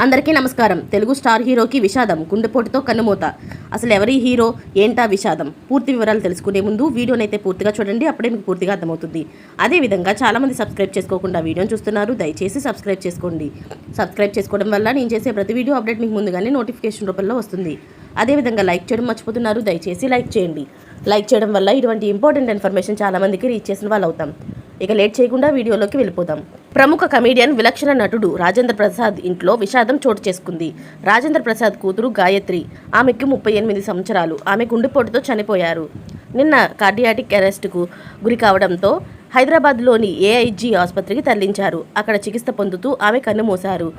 అందరికీ నమస్కారం. తెలుగు స్టార్ హీరోకి విషాదం, గుండెపోటుతో కన్నుమూత. అసలు ఎవరి హీరో, ఏంటా విషాదం? పూర్తి వివరాలు తెలుసుకునే ముందు వీడియోనైతే పూర్తిగా చూడండి, అప్పుడే మీకు పూర్తిగా అర్థమవుతుంది. అదేవిధంగా చాలామంది సబ్స్క్రైబ్ చేసుకోకుండా వీడియోని చూస్తున్నారు, దయచేసి సబ్స్క్రైబ్ చేసుకోండి. సబ్స్క్రైబ్ చేసుకోవడం వల్ల నేను చేసే ప్రతి వీడియో అప్డేట్ మీకు ముందుగానే నోటిఫికేషన్ రూపంలో వస్తుంది. అదేవిధంగా లైక్ చేయడం మర్చిపోతున్నారు, దయచేసి లైక్ చేయండి. లైక్ చేయడం వల్ల ఇటువంటి ఇంపార్టెంట్ ఇన్ఫర్మేషన్ చాలామందికి రీచ్ చేసిన వాళ్ళు అవుతాం. ఇక లేట్ చేయకుండా వీడియోలోకి వెళ్ళిపోదాం. ప్రముఖ కమీడియన్, విలక్షణ నటుడు రాజేంద్ర ప్రసాద్ ఇంట్లో విషాదం చోటు చేసుకుంది. రాజేంద్ర ప్రసాద్ కూతురు గాయత్రి, ఆమెకు 38 సంవత్సరాలు, ఆమె గుండెపోటుతో చనిపోయారు. నిన్న కార్డియాటిక్ అరెస్టుకు గురి కావడంతో హైదరాబాద్లోని ఏఐజీ ఆసుపత్రికి తరలించారు. అక్కడ చికిత్స పొందుతూ ఆమె కన్నుమూశారు.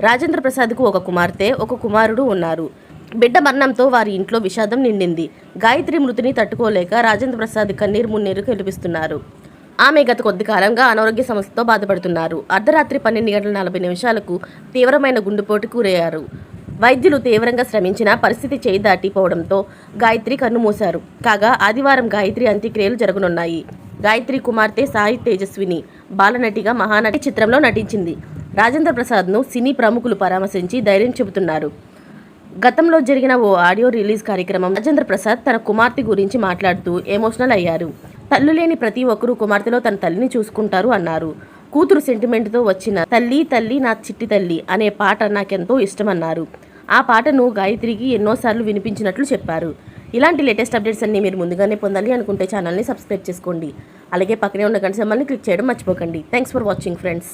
రాజేంద్ర ప్రసాద్కు ఒక కుమార్తె, ఒక కుమారుడు ఉన్నారు. బిడ్డ మరణంతో వారి ఇంట్లో విషాదం నిండింది. గాయత్రి మృతిని తట్టుకోలేక రాజేంద్ర ప్రసాద్ కన్నీరు మున్నీరు కనిపిస్తున్నారు. ఆమె గత కొద్ది కాలంగా అనారోగ్య సమస్యతో బాధపడుతున్నారు. అర్ధరాత్రి 12:40 తీవ్రమైన గుండెపోటుకు గురయ్యారు. వైద్యులు తీవ్రంగా శ్రమించిన పరిస్థితి చేయి దాటిపోవడంతో గాయత్రి కన్నుమూశారు. కాగా ఆదివారం గాయత్రి అంత్యక్రియలు జరగనున్నాయి. గాయత్రి కుమార్తె సాయి తేజస్విని బాలనటిగా మహానటి చిత్రంలో నటించింది. రాజేంద్ర ప్రసాద్ను సినీ ప్రముఖులు పరామర్శించి ధైర్యం చెబుతున్నారు. గతంలో జరిగిన ఓ ఆడియో రిలీజ్ కార్యక్రమం రాజేంద్ర ప్రసాద్ తన కుమార్తె గురించి మాట్లాడుతూ ఎమోషనల్ అయ్యారు. తల్లు లేని ప్రతి ఒక్కరూ కుమార్తెలో తన తల్లిని చూసుకుంటారు అన్నారు. కూతురు సెంటిమెంట్తో వచ్చిన తల్లి తల్లి నా చిట్టి తల్లి అనే పాట నాకెంతో ఇష్టమన్నారు. ఆ పాటను గాయత్రికి ఎన్నోసార్లు వినిపించినట్లు చెప్పారు. ఇలాంటి లేటెస్ట్ అప్డేట్స్ అన్ని మీరు ముందుగానే పొందాలి అనుకుంటే ఛానల్ని సబ్స్క్రైబ్ చేసుకోండి. అలాగే పక్కనే ఉన్న గంట సింబల్ని క్లిక్ చేయడం మర్చిపోకండి. Thanks for watching friends.